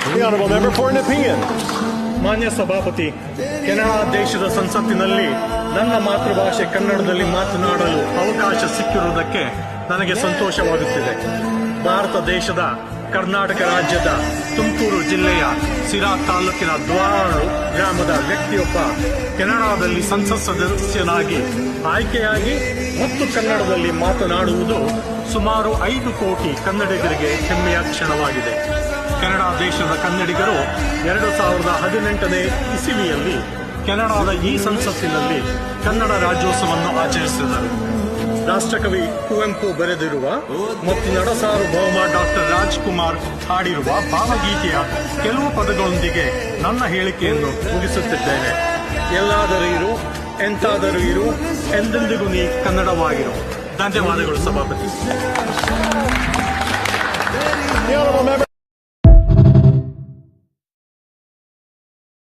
The honorable member for an opinion. ಮಾನ್ಯ ಸಭಾಪತಿ, Canada ದೇಶದ ಸಂಸತ್ತಿನಲ್ಲಿ ನನ್ನ ಮಾತೃಭಾಷೆ ಕನ್ನಡದಲ್ಲಿ ಮಾತನಾಡಲು ಅವಕಾಶ ಸಿಕ್ಕಿರುವುದಕ್ಕೆ ನನಗೆ ಸಂತೋಷವಾಗುತ್ತಿದೆ. ಭಾರತ ದೇಶದ ಕರ್ನಾಟಕ ರಾಜ್ಯದ ತುಮಕೂರು ಜಿಲ್ಲೆಯ ಸಿರಾ ತಾಲೂಕಿನ ದ್ವಾರಾಳು ಗ್ರಾಮದ ವ್ಯಕ್ತಿಯೊಬ್ಬ ಕೆನಡಾದಲ್ಲಿ ಸಂಸತ್ ಸದಸ್ಯನಾಗಿ ಆಯ್ಕೆಯಾಗಿ ಮತ್ತು ಕನ್ನಡದಲ್ಲಿ ಮಾತನಾಡುವುದು ಸುಮಾರು 5 ಕೋಟಿ ಕನ್ನಡಿಗರಿಗೆ ಹೆಮ್ಮೆಯ ಕ್ಷಣವಾಗಿದೆ. ಕೆನಡಾ ದೇಶದ ಕನ್ನಡಿಗರು 2018ನೇ ಇಸವಿಯಲ್ಲಿ ಕೆನಡಾದ ಈ ಸಂಸತ್ತಿನಲ್ಲಿ ಕನ್ನಡ ರಾಜ್ಯೋತ್ಸವವನ್ನು ಆಚರಿಸಿದರು. ರಾಷ್ಟ್ರಕವಿ ಕುವೆಂಪು ಬರೆದಿರುವ ಮತ್ತು ನಡಸಾರ್ವಭೌಮ ಡಾಕ್ಟರ್ ರಾಜ್ಕುಮಾರ್ ಹಾಡಿರುವ ಭಾವಗೀತೆಯ ಕೆಲವು ಪದಗಳೊಂದಿಗೆ ನನ್ನ ಹೇಳಿಕೆಯನ್ನು ಮುಗಿಸುತ್ತಿದ್ದೇನೆ. ಎಲ್ಲಾದರೂ ಇರು, ಎಂತಾದರೂ ಇರು, ಎಂದೆಂದಿಗೂ ನೀ ಕನ್ನಡವಾಗಿರು. ಧನ್ಯವಾದಗಳು ಸಭಾಪತಿ.